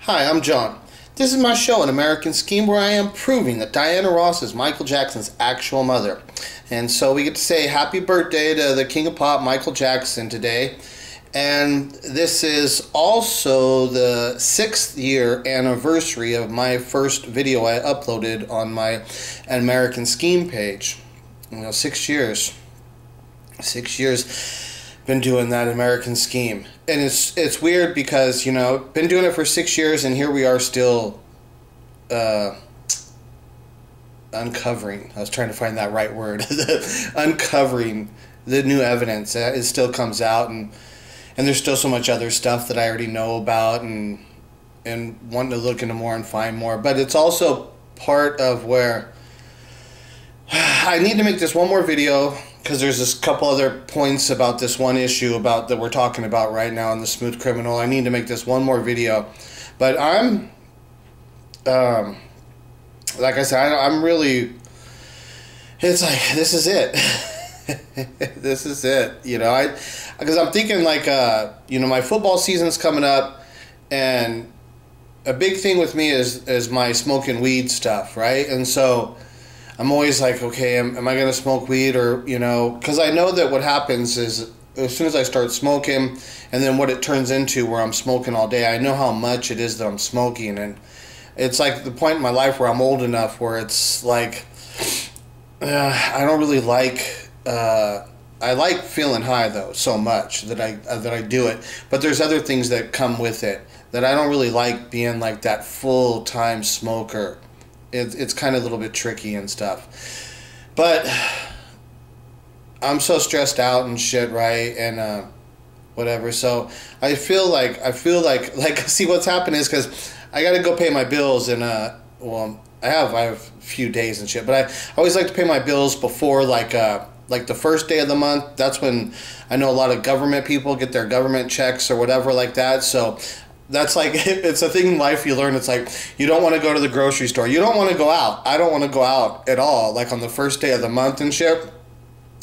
Hi, I'm John. This is my show, An American Scheme, where I am proving that Diana Ross is Michael Jackson's actual mother. And so we get to say happy birthday to the King of Pop, Michael Jackson, today. And this is also the 6th year anniversary of my first video I uploaded on my An American Scheme page. 6 years. 6 years been doing that American Scheme. And it's weird because, been doing it for 6 years and here we are still uncovering. I was trying to find that right word. Uncovering the new evidence. It still comes out, and there's still so much other stuff that I already know about and wanting to look into more and find more. But it's also part of where I need to make this one more video, because there's this couple other points about this one issue that we're talking about right now in the Smooth Criminal. I need to make this one more video, but I'm like I said, I'm really, it's like, this is it. This is it, because I'm thinking like, my football season's coming up, and a big thing with me is my smoking weed stuff, right? And so I'm always like, okay, am I going to smoke weed, or, because I know that what happens is as soon as I start smoking, and then what it turns into where I'm smoking all day, I know how much it is that I'm smoking, and it's like the point in my life where I'm old enough where it's like, I don't really like, I like feeling high though so much that I do it, but there's other things that come with it that I don't really like, being like that full-time smoker. It's kind of a little bit tricky and stuff, but I'm so stressed out and shit, right? And whatever. So I feel like see, what's happened is, because I got to go pay my bills, and well, I have a few days and shit, but I always like to pay my bills before like the first day of the month. That's when I know a lot of government people get their government checks or whatever like that. So that's like, it's a thing in life you learn. It's like, you don't want to go to the grocery store. You don't want to go out. I don't want to go out at all, like on the first day of the month and shit.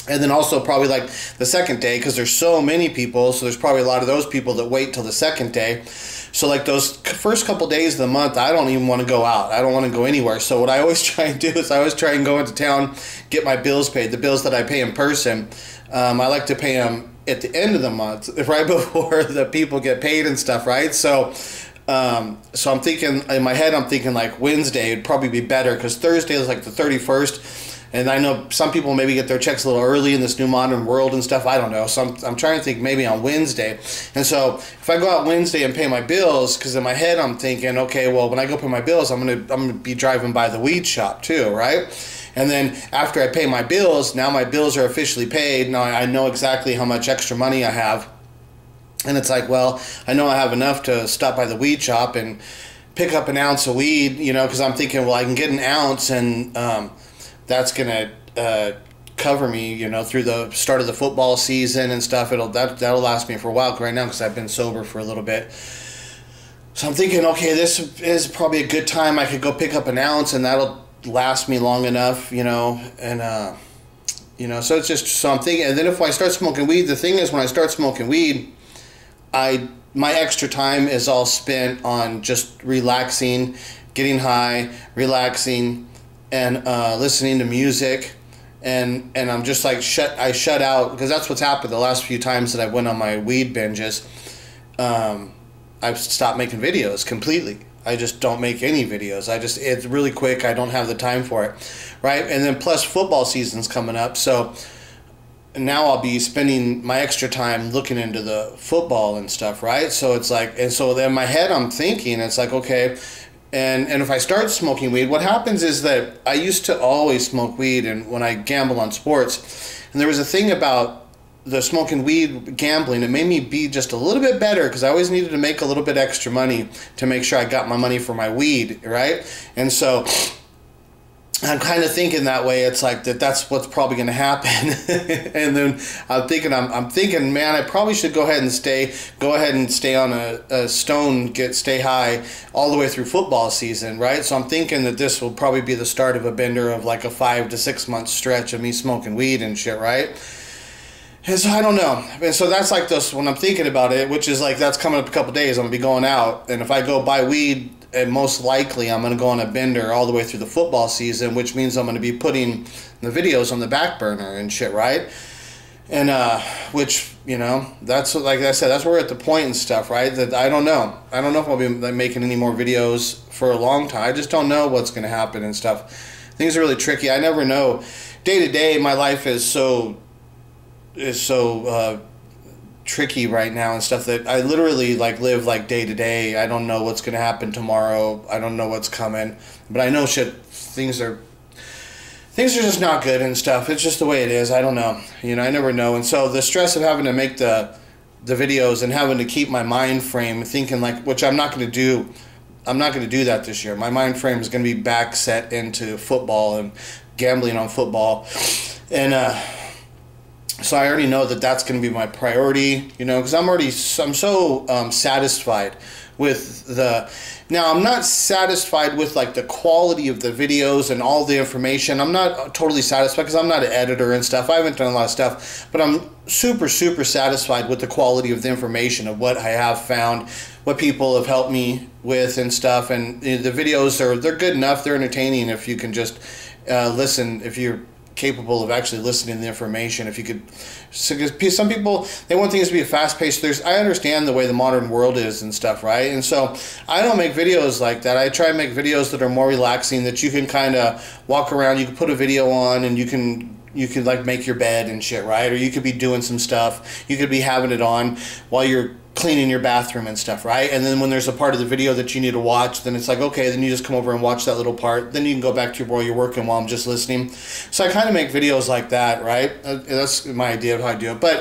And then also probably like the second day, because there's so many people. So there's probably a lot of those people that wait till the second day. So like those first couple days of the month, I don't even want to go out. I don't want to go anywhere. So what I always try and do is I always try and go into town, get my bills paid, the bills that I pay in person. I like to pay them at the end of the month, right before the people get paid and stuff, right? So so I'm thinking, in my head, I'm thinking like Wednesday would probably be better, because Thursday is like the 31st. And I know some people maybe get their checks a little early in this new modern world and stuff. I don't know. So I'm trying to think maybe on Wednesday. And so if I go out Wednesday and pay my bills, because in my head I'm thinking, okay, well, when I go pay my bills, I'm gonna be driving by the weed shop too, right? And then after I pay my bills, now my bills are officially paid. Now I know exactly how much extra money I have. And it's like, well, I know I have enough to stop by the weed shop and pick up an ounce of weed, because I'm thinking, well, I can get an ounce, and that's going to cover me, through the start of the football season and stuff. That'll last me for a while right now, because I've been sober for a little bit. So I'm thinking, okay, this is probably a good time. I could go pick up an ounce, and that'll last me long enough, and so it's just, so I'm thinking. And then if I start smoking weed, the thing is, when I start smoking weed, my extra time is all spent on just relaxing, getting high, relaxing, and listening to music, and I'm just like I shut out, because that's what's happened the last few times that I went on my weed binges. I've stopped making videos completely. I just don't make any videos. It's really quick. I don't have the time for it, right? And then plus football season's coming up, so now I'll be spending my extra time looking into the football and stuff, right? So it's like, and so in my head I'm thinking, it's like, okay, and if I start smoking weed, what happens is that I used to always smoke weed, and when I gamble on sports, and there was a thing about the smoking weed gambling, it made me be just a little bit better, because I always needed to make a little bit extra money to make sure I got my money for my weed, right? And so I'm kind of thinking that way. It's like that's what's probably going to happen. And then I'm thinking, man, I probably should go ahead and stay on a stone, stay high all the way through football season, right? So I'm thinking that this will probably be the start of a bender of like a 5 to 6 month stretch of me smoking weed and shit, right? And so I don't know. And so that's like this when I'm thinking about it, which is like that's coming up a couple days. I'm gonna be going out, and if I go buy weed, and most likely I'm gonna go on a bender all the way through the football season, which means I'm gonna be putting the videos on the back burner and shit, right? And which, you know, that's like I said, that's where we're at the point and stuff, right? That I don't know. I don't know if I'll be like, making any more videos for a long time. I just don't know what's gonna happen and stuff. Things are really tricky. I never know. Day to day, my life is so tricky right now and stuff that I literally like live like day to day. I don't know what's gonna happen tomorrow. I don't know what's coming, but I know things are just not good and stuff. It's just the way it is. I don't know. You know, I never know. And so the stress of having to make the videos and having to keep my mind frame thinking like, which I'm not gonna do. I'm not gonna do that this year. My mind frame is gonna be back set into football and gambling on football, and so I already know that that's going to be my priority, you know, because I'm so satisfied with now I'm not satisfied with like the quality of the videos and all the information. I'm not totally satisfied because I'm not an editor and stuff. I haven't done a lot of stuff, but I'm super satisfied with the quality of the information of what I have found, what people have helped me with and stuff. And the videos they're good enough. They're entertaining if you can just listen, if you're capable of actually listening to the information. If you could, some people, they want things to be fast-paced. I understand the way the modern world is and stuff, right? And so I don't make videos like that. I try to make videos that are more relaxing, that you can kind of walk around, you can put a video on, and you can like make your bed and shit, right? Or you could be doing some stuff. You could be having it on while you're cleaning your bathroom and stuff, right? And then when there's a part of the video that you need to watch, then it's like, okay, then you just come over and watch that little part. Then you can go back to where you're working while I'm just listening. So I kind of make videos like that, right? That's my idea of how I do it. But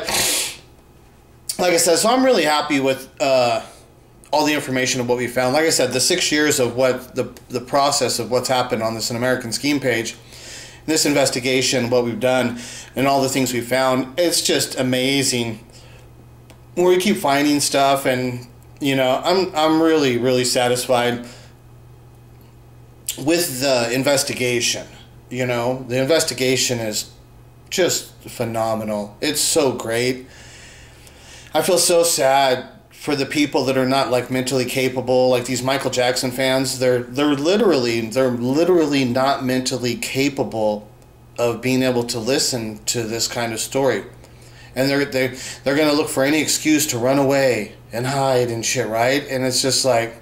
like I said, so I'm really happy with all the information of what we found. Like I said, the 6 years of what the process of what's happened on this An American Scheme page, this investigation, what we've done, and all the things we found, it's just amazing. We keep finding stuff, and you know, I'm really satisfied with the investigation. You know, the investigation is just phenomenal. It's so great. I feel so sad for the people that are not like mentally capable, like these Michael Jackson fans. They're literally not mentally capable of being able to listen to this kind of story. And they're going to look for any excuse to run away and hide and shit, right? And it's just like,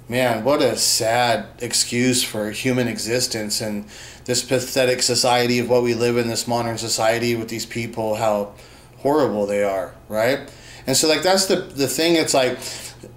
man, what a sad excuse for human existence and this pathetic society of what we live in, this modern society with these people, how horrible they are, right? And so like that's the thing. It's like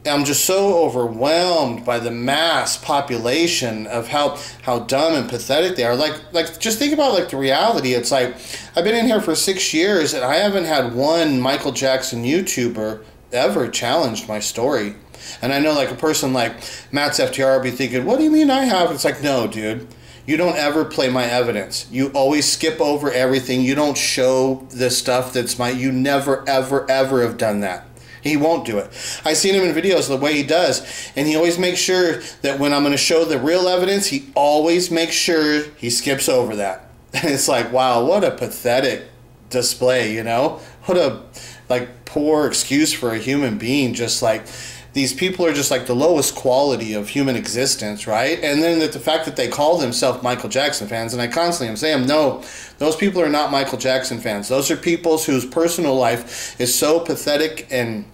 I'm just so overwhelmed by the mass population of how dumb and pathetic they are. Like just think about like the reality. It's like I've been in here for 6 years and I haven't had one Michael Jackson YouTuber ever challenged my story. And I know like a person like Matt's FTR will be thinking, what do you mean I have? It's like, no, dude. You don't ever play my evidence. You always skip over everything. You don't show the stuff that's you never, ever have done that. He won't do it. I've seen him in videos the way he does, and he always makes sure that when I'm going to show the real evidence, he always makes sure he skips over that. And it's like, wow, what a pathetic display, you know? What a like poor excuse for a human being. Just like these people are just like the lowest quality of human existence, right? And then the fact that they call themselves Michael Jackson fans, and I constantly am saying, no, those people are not Michael Jackson fans. Those are people whose personal life is so pathetic and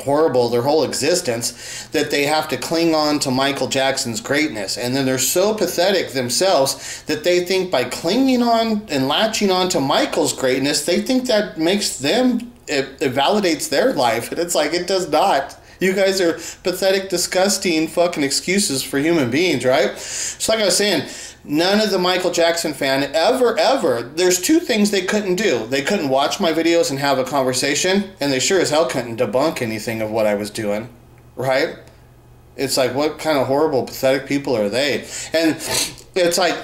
horrible, their whole existence, that they have to cling on to Michael Jackson's greatness. And then they're so pathetic themselves that they think by clinging on and latching on to Michael's greatness, they think that makes them, it validates their life. And it's like, it does not. You guys are pathetic, disgusting fucking excuses for human beings, right? So like I was saying, none of the Michael Jackson fan ever, there's two things they couldn't do. They couldn't watch my videos and have a conversation, and they sure as hell couldn't debunk anything of what I was doing, right? It's like, what kind of horrible, pathetic people are they? And it's like,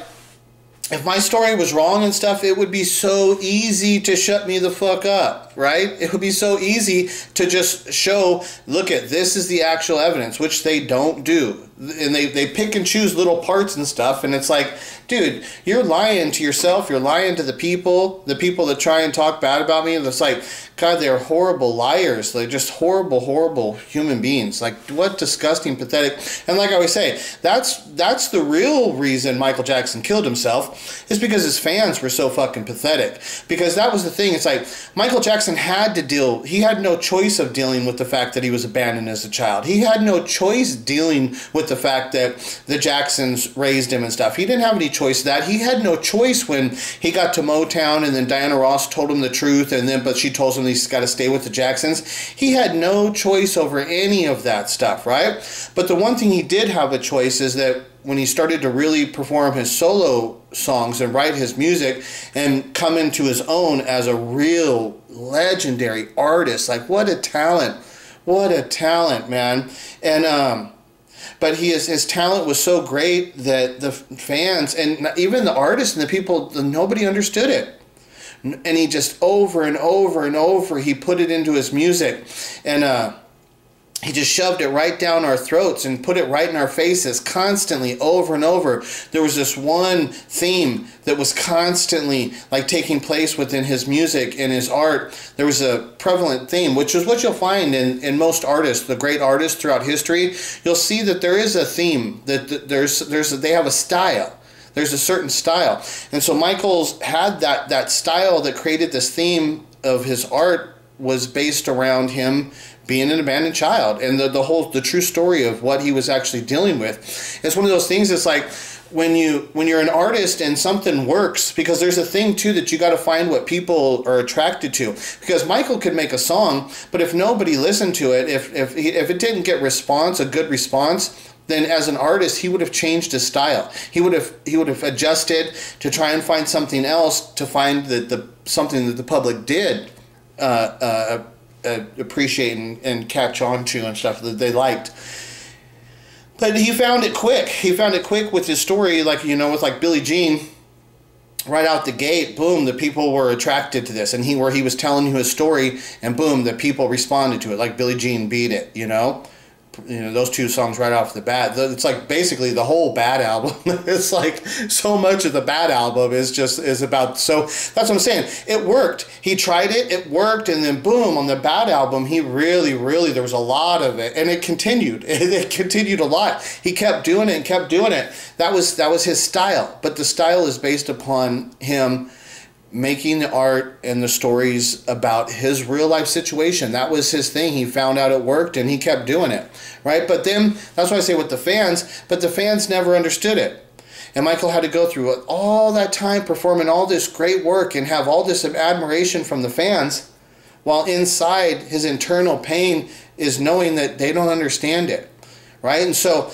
if my story was wrong and stuff, it would be so easy to shut me the fuck up, right? It would be so easy to just show, look at, this is the actual evidence, which they don't do. And they pick and choose little parts and stuff, and it's like, dude, you're lying to yourself, you're lying to the people that try and talk bad about me, and it's like, God, they're horrible liars. They're just horrible, horrible human beings. Like, what disgusting, pathetic. And like I always say, that's the real reason Michael Jackson killed himself, is because his fans were so fucking pathetic. Because that was the thing. It's like, Michael Jackson had to deal, he had no choice of dealing with the fact that he was abandoned as a child. He had no choice dealing with the fact that the Jacksons raised him and stuff. He didn't have any choice of that. He had no choice when he got to Motown and then Diana Ross told him the truth, and then but she told him he's got to stay with the Jacksons. He had no choice over any of that stuff, right? But the one thing he did have a choice is that when he started to really perform his solo songs and write his music and come into his own as a real legendary artist, like what a talent, man. And but his talent was so great that the fans and even the artists and the people, nobody understood it. And he just over and over and over, he put it into his music. And he just shoved it right down our throats and put it right in our faces constantly, over and over. There was this one theme that was constantly like taking place within his music and his art. There was a prevalent theme, which is what you'll find in most artists, the great artists throughout history. You'll see that there is a theme, that they have a style. There's a certain style. And so Michael's had that style that created this theme of his art was based around him being an abandoned child, and the true story of what he was actually dealing with. It's one of those things that's like, when you're an artist and something works, because there's a thing too that you got to find what people are attracted to. Because Michael could make a song, but if nobody listened to it, if it didn't get a good response, then as an artist he would have changed his style. He would have adjusted to try and find something else, to find something that the public did appreciate and catch on to and stuff that they liked. But he found it quick. He found it quick with his story, like, with like Billie Jean. Right out the gate, boom, the people were attracted to this, and he was telling you his story, and boom, the people responded to it. Like Billie Jean Beat It, those two songs right off the bat. It's like basically the whole Bad album. It's like so much of the Bad album is about, so that's what I'm saying. It worked. He tried it, it worked, and then boom, on the Bad album, he really, there was a lot of it, and it continued. It continued a lot. He kept doing it and kept doing it. That was his style, but the style is based upon him making the art and the stories about his real life situation. That was his thing. He found out it worked and he kept doing it, right? But then, that's why I say with the fans, but the fans never understood it. And Michael had to go through all that time performing all this great work and have all this admiration from the fans, while inside his internal pain is knowing that they don't understand it, right? And so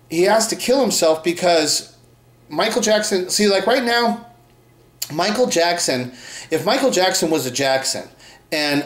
he has to kill himself because Michael Jackson, see, like right now, Michael Jackson, if Michael Jackson was a Jackson, and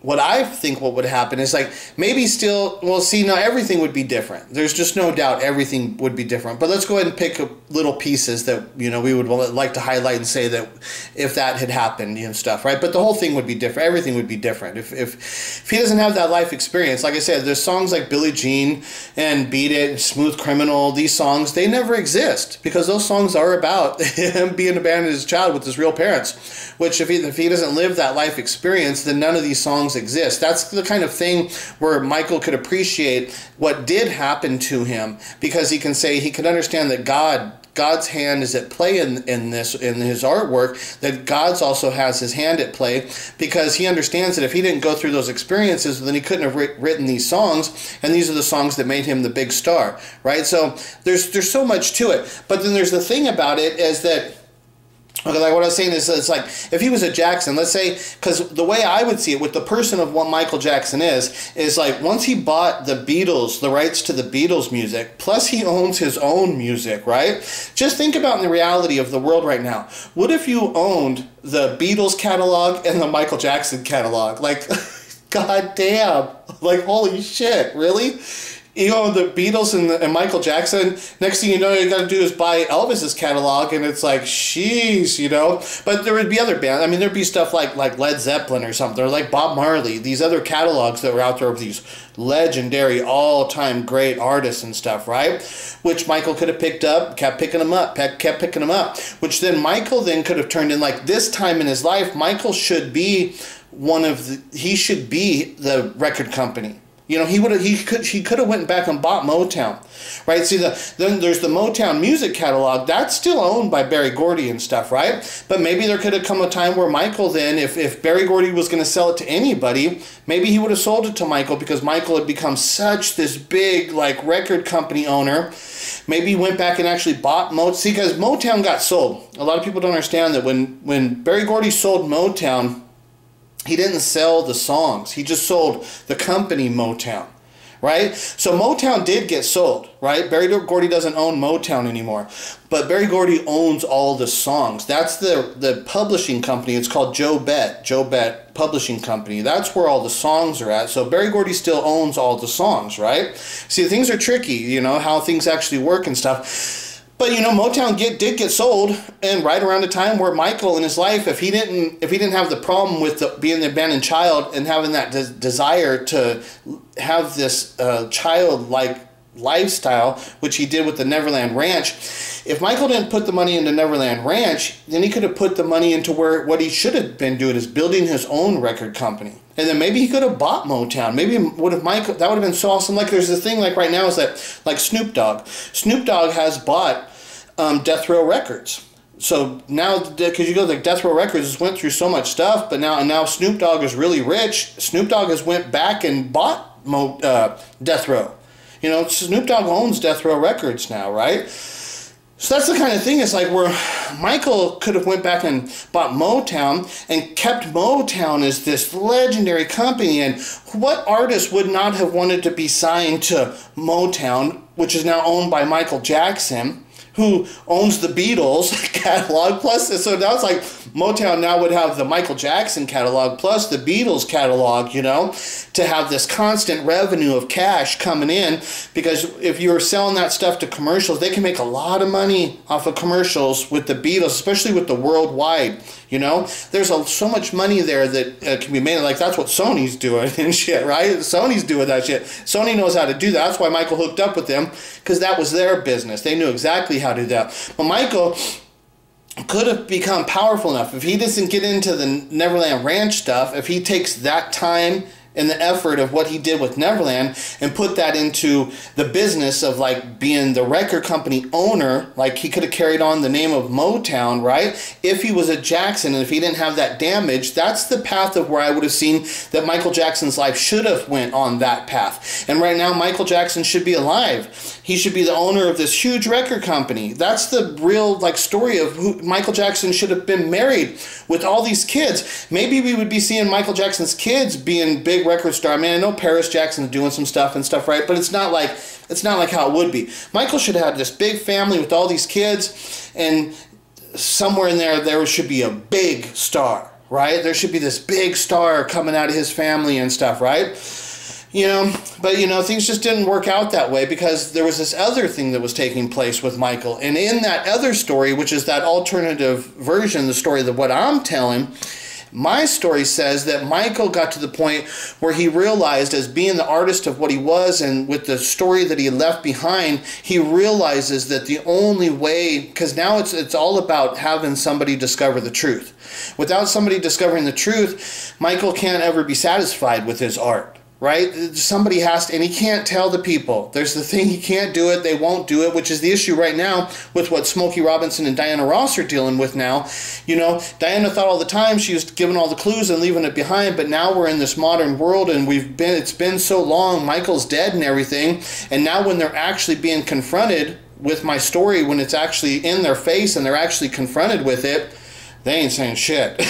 what I think what would happen is like maybe still, well, see, now everything would be different. There's just no doubt everything would be different. But let's go ahead and pick up little pieces that, we would like to highlight and say that if that had happened and stuff, right? But the whole thing would be different. Everything would be different. If he doesn't have that life experience, like I said, there's songs like Billie Jean and Beat It and Smooth Criminal, these songs, they never exist because those songs are about him being abandoned as a child with his real parents, which if he doesn't live that life experience, then none of these songs exist. That's the kind of thing where Michael could appreciate what did happen to him, because he can understand that God's hand is at play in his artwork, that God's also has his hand at play, because he understands that if he didn't go through those experiences, then he couldn't have written these songs, and these are the songs that made him the big star, right? So there's so much to it. But then there's the thing about it is that, okay, like what I was saying is, it's like if he was a Jackson, let's say, because the way I would see it with the person of what Michael Jackson is like once he bought the Beatles, the rights to the Beatles music, plus he owns his own music, right? Just think about the reality of the world right now. What if you owned the Beatles catalog and the Michael Jackson catalog? Like, god damn, like holy shit, really? you know, the Beatles and Michael Jackson, next thing you know, you got to do is buy Elvis's catalog, and it's like, sheesh, you know. But there would be other bands. I mean, there'd be stuff like Led Zeppelin or something, or like Bob Marley, these other catalogs that were out there of these legendary, all-time great artists and stuff, right? Which Michael could have picked up, kept picking them up, which then Michael then could have turned in, like, this time in his life, Michael should be he should be the record company. You know, he could have went back and bought Motown, right? See, then there's the Motown music catalog that's still owned by Berry Gordy and stuff, right? But maybe there could have come a time where Michael then, if Berry Gordy was going to sell it to anybody, maybe he would have sold it to Michael, because Michael had become such this big, like, record company owner. Maybe he went back and actually bought Motown. See, because Motown got sold. A lot of people don't understand that when Berry Gordy sold Motown, he didn't sell the songs. He just sold the company Motown, right? So Motown did get sold, right? Berry Gordy doesn't own Motown anymore. But Berry Gordy owns all the songs. That's the publishing company. It's called Joe Bett Publishing Company. That's where all the songs are at. So Berry Gordy still owns all the songs, right? See, things are tricky, you know, how things actually work and stuff. But, you know, Motown did get sold, and right around the time where Michael in his life, if he didn't have the problem with being the abandoned child and having that desire to have this childlike lifestyle, which he did with the Neverland Ranch, if Michael didn't put the money into Neverland Ranch, then he could have put the money into what he should have been doing, is building his own record company. And then maybe he could have bought Motown. Maybe that would have been so awesome. Like, there's this thing, like, right now is that, like, Snoop Dogg has bought Death Row Records. So now, because you go, like, Death Row Records just went through so much stuff, but now Snoop Dogg is really rich. Snoop Dogg has went back and bought Death Row. You know, Snoop Dogg owns Death Row Records now, right? So that's the kind of thing, it's like where Michael could have went back and bought Motown and kept Motown as this legendary company. And what artist would not have wanted to be signed to Motown, which is now owned by Michael Jackson, who owns the Beatles catalog, plus, so now it's like Motown now would have the Michael Jackson catalog plus the Beatles catalog, you know, to have this constant revenue of cash coming in, because if you're selling that stuff to commercials, they can make a lot of money off of commercials with the Beatles, especially with the worldwide, you know. There's so much money there that can be made, like that's what Sony's doing and shit, right? Sony's doing that shit. Sony knows how to do that. That's why Michael hooked up with them, because that was their business. They knew exactly how to do that. But Michael could have become powerful enough if he doesn't get into the Neverland Ranch stuff, if he takes that time and the effort of what he did with Neverland and put that into the business of, like, being the record company owner. Like, he could have carried on the name of Motown, right? If he was a Jackson and if he didn't have that damage, that's the path of where I would have seen that Michael Jackson's life should have went on that path. And right now, Michael Jackson should be alive. He should be the owner of this huge record company. That's the real, like, story of who Michael Jackson should have been married with all these kids. Maybe we would be seeing Michael Jackson's kids being big record star. I mean, I know Paris Jackson's doing some stuff, right? But it's not like how it would be. Michael should have had this big family with all these kids, and somewhere in there should be a big star, right? There should be this big star coming out of his family and stuff, right? You know, but, you know, things just didn't work out that way, because there was this other thing that was taking place with Michael. And in that other story, which is that alternative version, the story of what I'm telling, my story says that Michael got to the point where he realized, as being the artist of what he was and with the story that he left behind, he realizes that the only way, because now it's all about having somebody discover the truth. Without somebody discovering the truth, Michael can't ever be satisfied with his art. Right? Somebody has to, and he can't tell the people. There's the thing, he can't do it, they won't do it, which is the issue right now with what Smokey Robinson and Diana Ross are dealing with now. You know, Diana thought all the time she was giving all the clues and leaving it behind, but now we're in this modern world, and it's been so long, Michael's dead and everything, and now when they're actually being confronted with my story, when it's actually in their face and they're actually confronted with it, they ain't saying shit.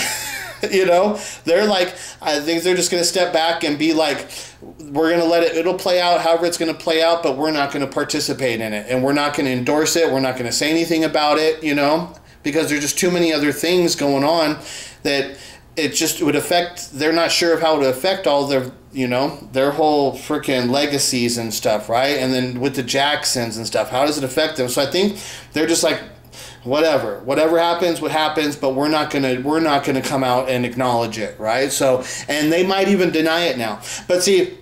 You know, they're like, I think they're just going to step back and be like, we're going to let it'll play out however it's going to play out, but we're not going to participate in it, and we're not going to endorse it, we're not going to say anything about it, you know, because there's just too many other things going on that it just would affect, they're not sure of how it would affect all their, you know, their whole freaking legacies and stuff, right? And then with the Jacksons and stuff, how does it affect them? So I think they're just like, whatever happens, what happens, but we're not gonna come out and acknowledge it, right? So, and they might even deny it now. But see,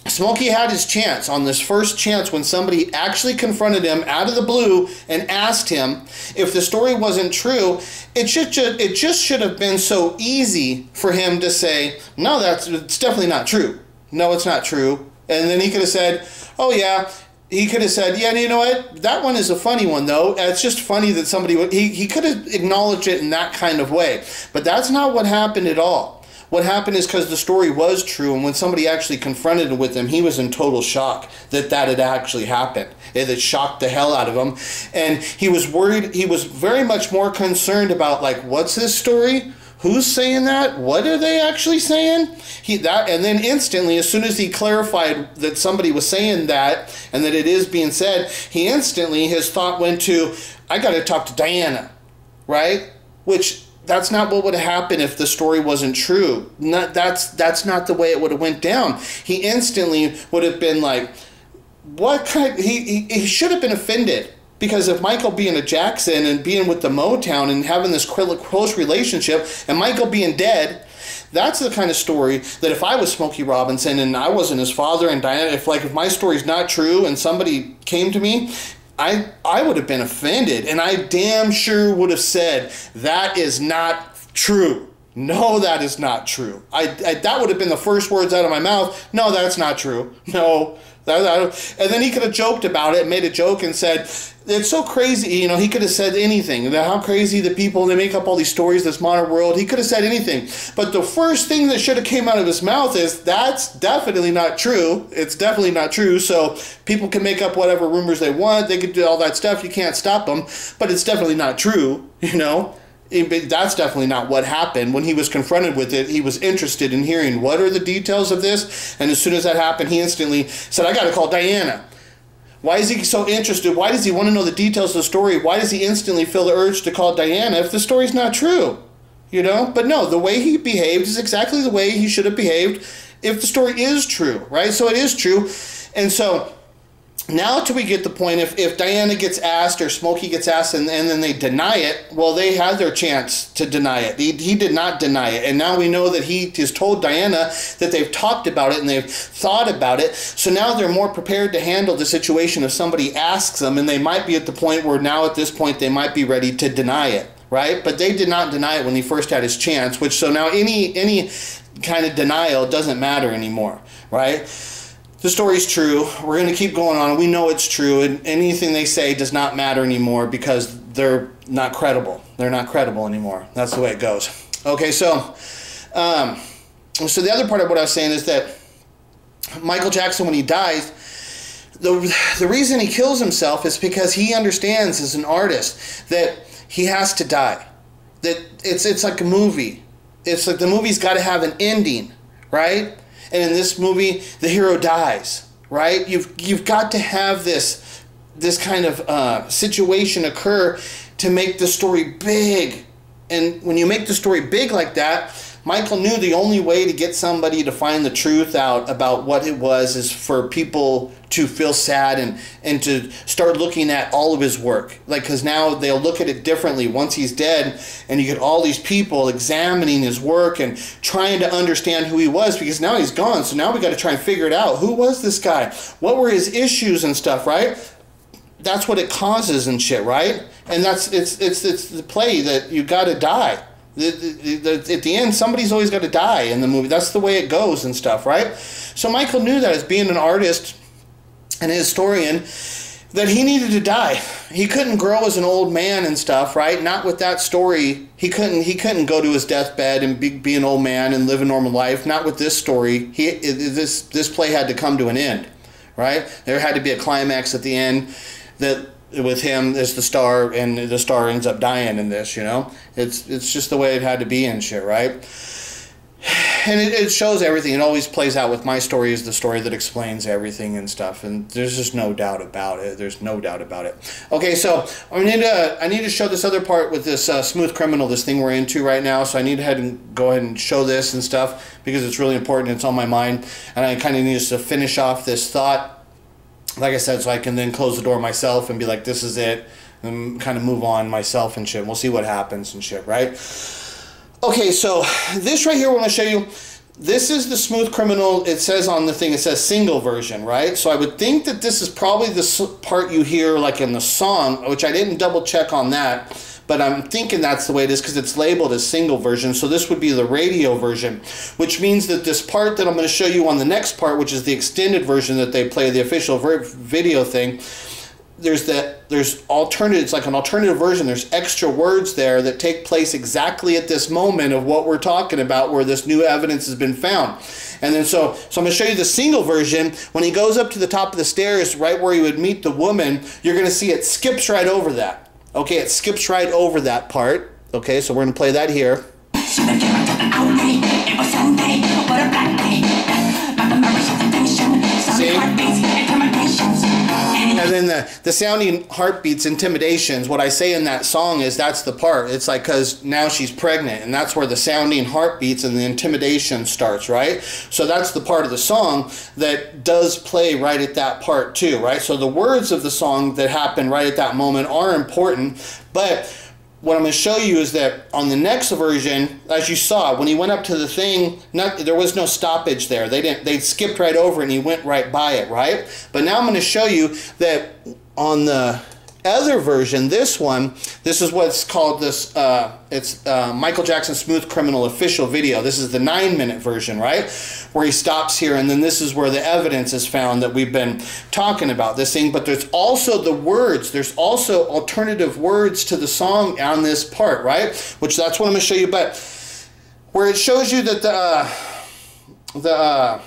Smokey had his chance on this first chance when somebody actually confronted him out of the blue and asked him if the story wasn't true. It just should have been so easy for him to say, no, it's definitely not true. No, it's not true. And then he could have said, oh yeah. He could have said, yeah, you know what? That one is a funny one, though. It's just funny that somebody would... He could have acknowledged it in that kind of way. But that's not what happened at all. What happened is because the story was true, and when somebody actually confronted with him, he was in total shock that had actually happened. It had shocked the hell out of him. And he was worried. He was very much more concerned about, like, what's this story? Who's saying that? What are they actually saying? And then instantly, as soon as he clarified that somebody was saying that and that it is being said, his thought went to, I got to talk to Diana, right? Which that's not what would have happened if the story wasn't true. That's not the way it would have went down. He instantly would have been like, what kind? He should have been offended. Because if Michael being a Jackson and being with the Motown and having this close relationship and Michael being dead, that's the kind of story that if I was Smokey Robinson and I wasn't his father and Diana, if my story's not true and somebody came to me, I would have been offended, and I damn sure would have said, that is not true. No, that is not true. That would have been the first words out of my mouth. No, that's not true. No. And then he could have joked about it, made a joke and said, it's so crazy, you know, he could have said anything. How crazy the people, they make up all these stories, this modern world. He could have said anything. But the first thing that should have came out of his mouth is, that's definitely not true. It's definitely not true. So people can make up whatever rumors they want. They could do all that stuff. You can't stop them. But it's definitely not true, you know. That's definitely not what happened. When he was confronted with it, he was interested in hearing what are the details of this. And as soon as that happened, he instantly said, I got to call Diana. Why is he so interested? Why does he want to know the details of the story? Why does he instantly feel the urge to call Diana if the story's not true? You know? But no, the way he behaved is exactly the way he should have behaved if the story is true, right? So it is true. And so now till we get the point, if Diana gets asked or Smokey gets asked and then they deny it, well, they had their chance to deny it. He did not deny it. And now we know that he has told Diana that they've talked about it and they've thought about it. So now they're more prepared to handle the situation if somebody asks them, and they might be at the point where now at this point they might be ready to deny it, right? But they did not deny it when he first had his chance, which so now any kind of denial doesn't matter anymore, right? The story's true. We're going to keep going on. We know it's true, and anything they say does not matter anymore because they're not credible. They're not credible anymore. That's the way it goes. Okay, so the other part of what I was saying is that Michael Jackson, when he dies, the reason he kills himself is because he understands as an artist that he has to die. That it's like a movie. It's like the movie's got to have an ending, right? And in this movie, the hero dies, right? You've got to have this kind of situation occur to make the story big. And when you make the story big like that, Michael knew the only way to get somebody to find the truth out about what it was is for people to feel sad and to start looking at all of his work. Like, because now they'll look at it differently once he's dead, and you get all these people examining his work and trying to understand who he was, because now he's gone. So now we got to try and figure it out. Who was this guy? What were his issues and stuff, right? That's what it causes and shit, right? And it's the play that you got to die. At the end, somebody's always got to die in the movie. That's the way it goes and stuff, right? So Michael knew that as being an artist and a historian, that he needed to die. He couldn't grow as an old man and stuff, right? Not with that story. He couldn't go to his deathbed and be an old man and live a normal life. Not with this story. This play had to come to an end, right? There had to be a climax at the end that, with him as the star, and the star ends up dying in this, you know? It's just the way it had to be and shit, right? and it shows everything. It always plays out with my story is the story that explains everything and stuff, and there's just no doubt about it. There's no doubt about it. Okay, so I need to show this other part with this Smooth Criminal, this thing we're into right now. So I need to go ahead and show this and stuff because it's really important. It's on my mind, and I kind of need to finish off this thought, like I said, so I can then close the door myself and be like, this is it, and kind of move on myself and shit. We'll see what happens and shit, right? Okay, so this right here, I want to show you. This is the Smooth Criminal. It says on the thing, it says single version, right? So I would think that this is probably the part you hear like in the song, which I didn't double check on that, but I'm thinking that's the way it is because it's labeled as single version. So this would be the radio version, which means that this part that I'm going to show you on the next part, which is the extended version that they play, the official video thing, there's alternative, it's like an alternative version. There's extra words there that take place exactly at this moment of what we're talking about, where this new evidence has been found. And then so I'm going to show you the single version. When he goes up to the top of the stairs, right where he would meet the woman, you're going to see it skips right over that. Okay, it skips right over that part. Okay, so we're going to play that here. And then the sounding heartbeats, intimidations, what I say in that song is that's the part. It's like, because now she's pregnant, and that's where the sounding heartbeats and the intimidation starts, right? So that's the part of the song that does play right at that part too, right? So the words of the song that happen right at that moment are important, but what I'm going to show you is that on the next version, as you saw, when he went up to the thing, there was no stoppage there. They skipped right over it and he went right by it, right? But now I'm going to show you that on the other version, this one, this is what's called this, it's Michael Jackson Smooth Criminal official video. This is the 9-minute version, right? Where he stops here, and then this is where the evidence is found that we've been talking about this thing. But there's also the words. There's also alternative words to the song on this part, right? Which that's what I'm going to show you. But where it shows you that the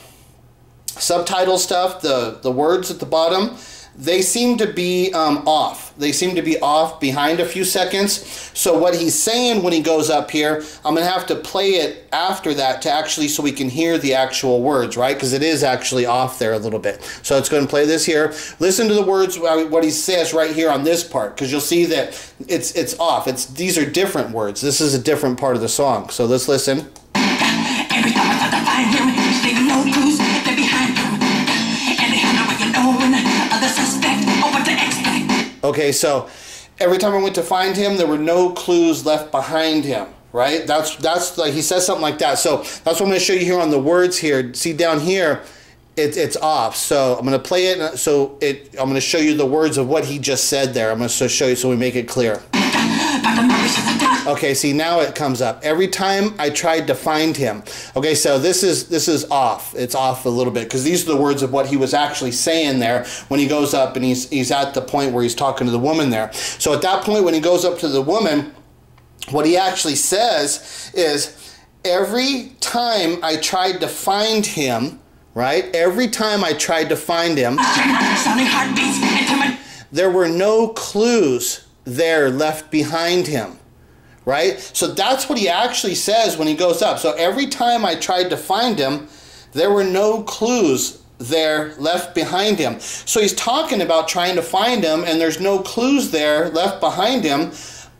subtitle stuff, the words at the bottom, they seem to be off. They seem to be off behind a few seconds. So what he's saying when he goes up here, I'm going to have to play it after that to actually, so we can hear the actual words, right? Because it is actually off there a little bit. So it's going to play this here. Listen to the words, what he says right here on this part, because you'll see that it's off. These are different words. This is a different part of the song. So let's listen. Every time I thought to find him, he's leaving no clues, they're behind him. And they have no way of knowing the suspect or what to expect. Okay, so every time I went to find him, there were no clues left behind him, right? That's like, he says something like that. So that's what I'm going to show you here on the words here. See down here, it's off. So I'm going to play it. I'm going to show you the words of what he just said there. I'm going to show you so we make it clear. Okay, see, now it comes up. Every time I tried to find him. Okay, so this is off. It's off a little bit because these are the words of what he was actually saying there when he goes up and he's at the point where he's talking to the woman there. So at that point when he goes up to the woman, what he actually says is, every time I tried to find him, right? Every time I tried to find him, there were no clues there left behind him, right? So that's what he actually says when he goes up. So every time I tried to find him, there were no clues there left behind him. So he's talking about trying to find him, and there's no clues there left behind him,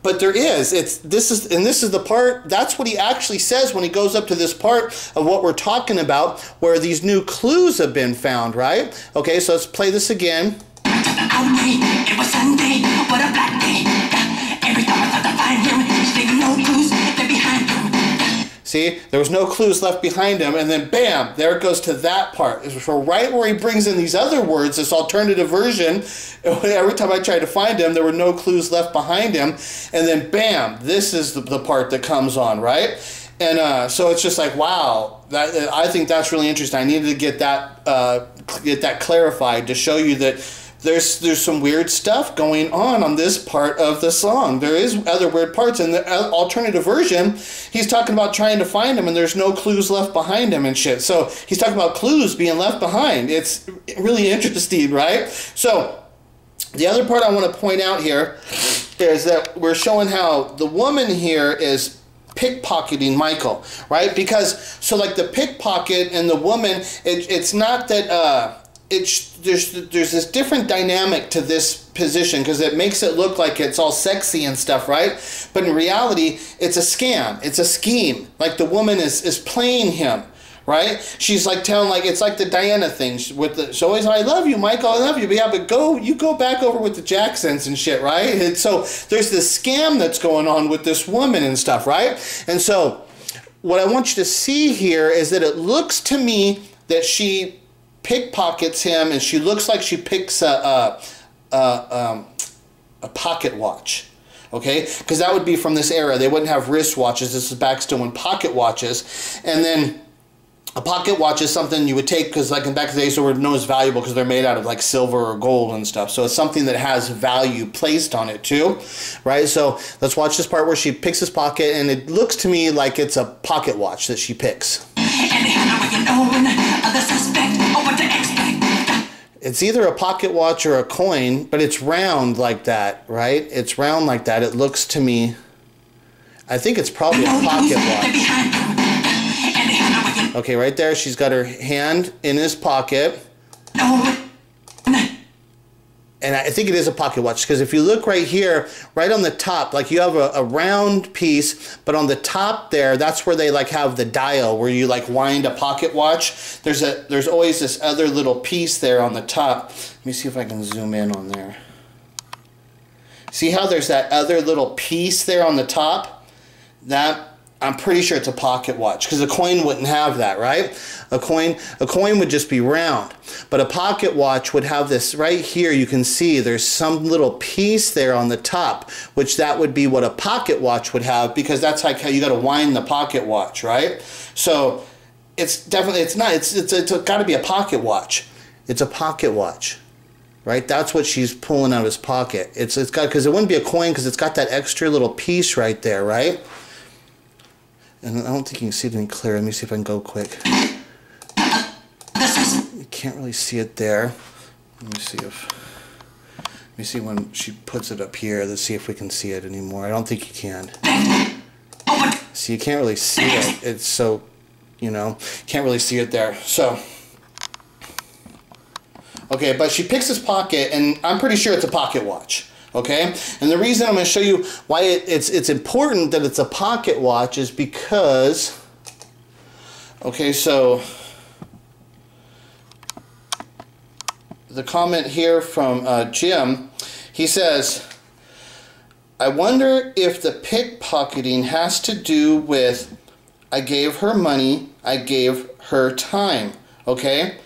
but there is. This is the part. That's what he actually says when he goes up to this part of what we're talking about, where these new clues have been found, right? Okay, so let's play this again. It was Sunday, what a black day. Every time I thought to find him, he's leaving no clues, they're behind him. See, there was no clues left behind him, and then bam, there it goes to that part. So right where he brings in these other words, this alternative version, every time I tried to find him, there were no clues left behind him, and then bam, this is the part that comes on, right? And so it's just like, wow, I think that's really interesting. I needed to get that clarified to show you that there's some weird stuff going on this part of the song. There is other weird parts. In the alternative version, he's talking about trying to find him and there's no clues left behind him and shit. So he's talking about clues being left behind. It's really interesting, right? So the other part I want to point out here is that we're showing how the woman here is pickpocketing Michael, right? Because, so like the pickpocket and the woman, it's not that, there's this different dynamic to this position because it makes it look like it's all sexy and stuff, right? But in reality, it's a scam. It's a scheme. Like the woman is playing him, right? She's like telling, like, it's like the Diana thing with the, so always, I love you, Michael, I love you, but yeah, but you go back over with the Jacksons and shit, right? And so there's this scam that's going on with this woman and stuff, right? And so what I want you to see here is that it looks to me that she pickpockets him, and she looks like she picks a pocket watch, okay? Because that would be from this era. They wouldn't have wristwatches. This is back still when pocket watches. And then a pocket watch is something you would take, because like in back in the days, they were known as valuable because they're made out of like silver or gold and stuff. So it's something that has value placed on it too, right? So let's watch this part where she picks his pocket, and it looks to me like it's a pocket watch that she picks. It's either a pocket watch or a coin, but it's round like that, right? It's round like that. It looks to me, I think it's probably a pocket watch. Okay, right there, she's got her hand in his pocket. And I think it is a pocket watch, because if you look right here, right on the top, like you have a round piece, but on the top there, that's where they like have the dial where you like wind a pocket watch. There's always this other little piece there on the top. Let me see if I can zoom in on there. See how there's that other little piece there on the top? That, I'm pretty sure it's a pocket watch, because a coin wouldn't have that, right? A coin would just be round. But a pocket watch would have this right here. You can see there's some little piece there on the top, which that would be what a pocket watch would have, because that's like how you got to wind the pocket watch, right? So it's definitely, it's got to be a pocket watch. It's a pocket watch, right? That's what she's pulling out of his pocket. It's got, because it wouldn't be a coin, because it's got that extra little piece right there, right? And I don't think you can see it any clearer. Let me see if I can go quick. You can't really see it there. Let me see when she puts it up here. Let's see if we can see it anymore. I don't think you can. See, you can't really see it. It's so, you know, can't really see it there. So, okay, but she picks his pocket, and I'm pretty sure it's a pocket watch. Okay, and the reason I'm going to show you why it's important that it's a pocket watch is because, okay, so the comment here from Jim, he says, I wonder if the pickpocketing has to do with I gave her money, I gave her time, okay?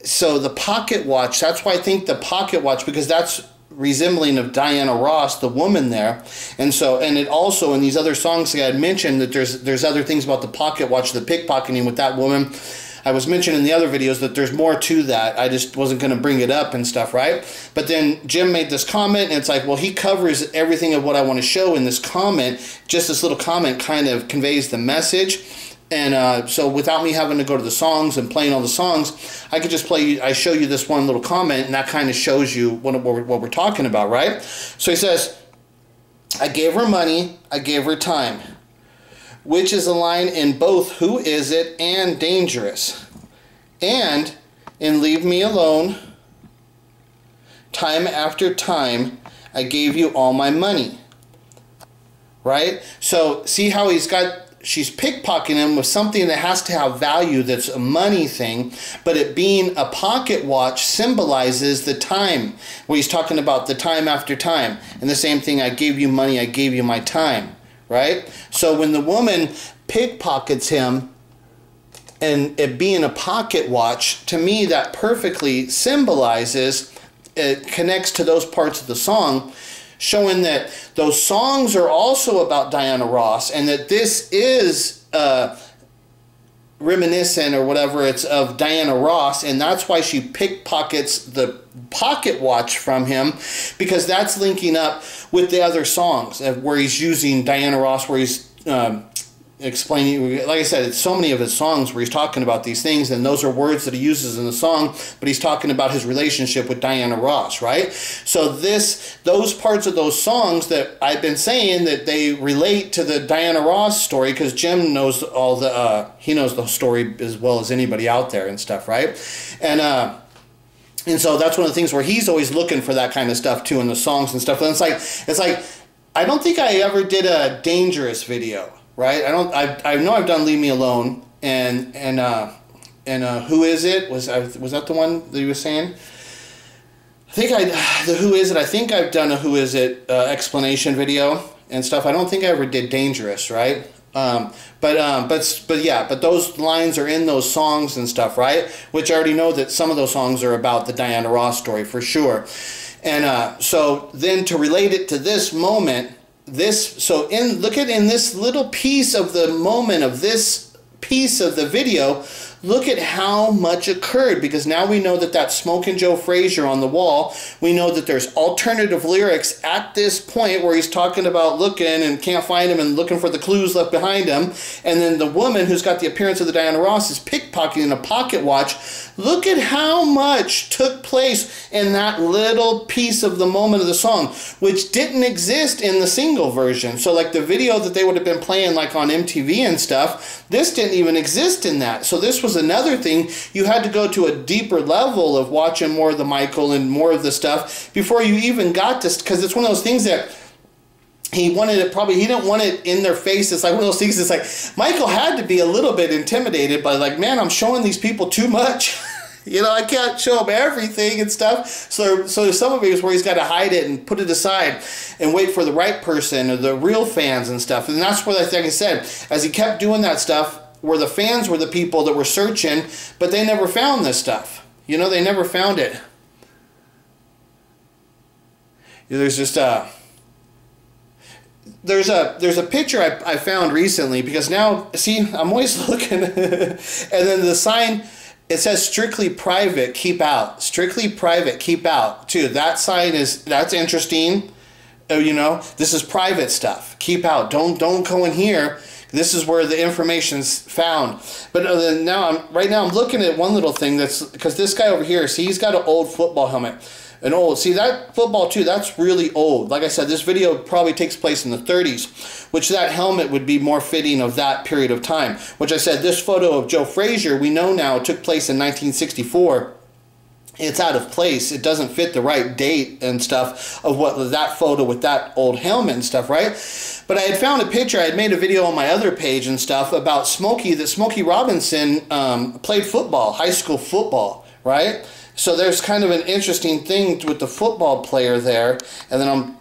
So the pocket watch, that's why I think the pocket watch, because that's resembling of Diana Ross, the woman there. And so, and it also in these other songs that I had mentioned that there's other things about the pocket watch, the pickpocketing with that woman. I was mentioning in the other videos that there's more to that. I just wasn't going to bring it up and stuff, right? But then Jim made this comment, and it's like, well, he covers everything of what I want to show in this comment. Just this little comment kind of conveys the message. And so without me having to go to the songs and playing all the songs, I could just play, I show you this one little comment, and that kind of shows you what we're talking about, right? So he says, I gave her money, I gave her time, which is a line in both Who Is It and Dangerous. And in Leave Me Alone, time after time, I gave you all my money. Right? So see how she's pickpocketing him with something that has to have value, that's a money thing, but it being a pocket watch symbolizes the time, where he's talking about the time after time. And the same thing, I gave you money, I gave you my time, right? So when the woman pickpockets him, and it being a pocket watch, to me that perfectly symbolizes, it connects to those parts of the song, showing that those songs are also about Diana Ross, and that this is reminiscent or whatever it's of Diana Ross, and that's why she pickpockets the pocket watch from him, because that's linking up with the other songs where he's using Diana Ross, where he's explaining, like I said, it's so many of his songs where he's talking about these things, and those are words that he uses in the song, but he's talking about his relationship with Diana Ross, right? So those parts of those songs that I've been saying that they relate to the Diana Ross story, because Jim knows all the, he knows the story as well as anybody out there and stuff, right? And so that's one of the things where he's always looking for that kind of stuff too in the songs and stuff. And it's like, I don't think I ever did a Dangerous video, right? I know I've done Leave Me Alone and Who Is It? Was that the one that you were saying? I think the Who Is It? I think I've done a Who Is It explanation video and stuff. I don't think I ever did Dangerous, right? But those lines are in those songs and stuff, right? Which I already know that some of those songs are about the Diana Ross story for sure. And so then to relate it to this moment, look at in this little piece of the moment of this piece of the video, look at how much occurred, because now we know that Smokin' Joe Frazier on the wall, we know that there's alternative lyrics at this point where he's talking about looking and can't find him and looking for the clues left behind him, and then the woman who's got the appearance of the Diana Ross is pickpocketing a pocket watch. Look at how much took place in that little piece of the moment of the song, which didn't exist in the single version. So like the video that they would have been playing like on MTV and stuff, this didn't even exist in that. So this was another thing. You had to go to a deeper level of watching more of the Michael and more of the stuff before you even got this, because it's one of those things that he wanted it, probably he didn't want it in their face. It's like one of those things, it's like Michael had to be a little bit intimidated by like, man, I'm showing these people too much. You know, I can't show them everything and stuff. So some of it is where he's got to hide it and put it aside and wait for the right person or the real fans and stuff. And that's what I think I said, as he kept doing that stuff, where the fans were the people that were searching, but they never found this stuff. You know, they never found it. There's just there's a picture I found recently, because now, see, I'm always looking, and then the sign, it says strictly private, keep out. Strictly private, keep out, too. That sign that's interesting. You know, this is private stuff. Keep out. Don't go in here. This is where the information's found. But right now I'm looking at one little thing because this guy over here, see, he's got an old football helmet. See, that football too, that's really old. Like I said, this video probably takes place in the 30s, which that helmet would be more fitting of that period of time. Which I said, this photo of Joe Frazier, we know now took place in 1964. It's out of place. It doesn't fit the right date and stuff of what that photo with that old helmet and stuff, right? But I had found a picture. I had made a video on my other page and stuff about Smokey Robinson played football, high school football, right? So there's kind of an interesting thing with the football player there. And then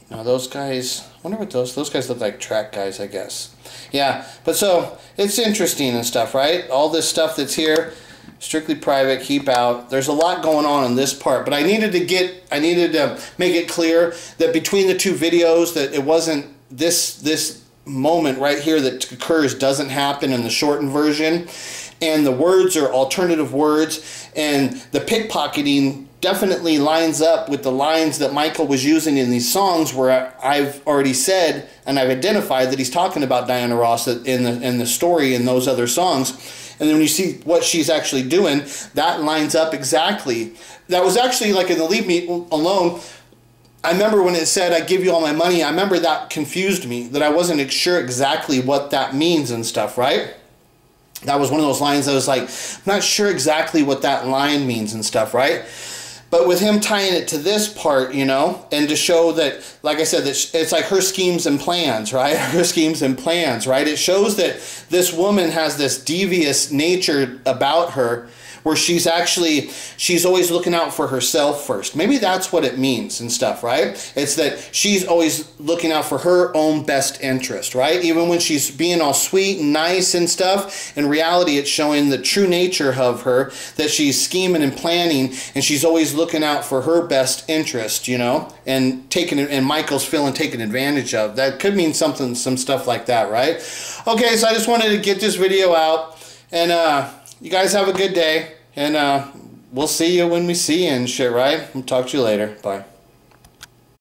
those guys, I wonder what those guys look like, track guys, I guess. Yeah, but so it's interesting and stuff, right? All this stuff that's here, strictly private, keep out. There's a lot going on in this part, but I needed to make it clear that between the two videos that it wasn't this moment right here that occurs doesn't happen in the shortened version, and the words are alternative words, and the pickpocketing definitely lines up with the lines that Michael was using in these songs, where I've already said and I've identified that he's talking about Diana Ross in the story in those other songs. And then when you see what she's actually doing, that lines up exactly. That was actually like in the Leave Me Alone. I remember when it said, I give you all my money, I remember that confused me, that I wasn't sure exactly what that means and stuff, right? That was one of those lines that was like, I'm not sure exactly what that line means and stuff, right? But with him tying it to this part, you know, and to show that, like I said, that it's like her schemes and plans, right? Her schemes and plans, right? It shows that this woman has this devious nature about her, where she's always looking out for herself first. Maybe that's what it means and stuff, right? It's that she's always looking out for her own best interest, right? Even when she's being all sweet and nice and stuff, in reality it's showing the true nature of her, that she's scheming and planning, and she's always looking out for her best interest, you know, and Michael's feeling taken advantage of. That could mean some stuff like that, right? Okay, so I just wanted to get this video out, and you guys have a good day, and we'll see you when we see you and shit, right? I'll talk to you later. Bye.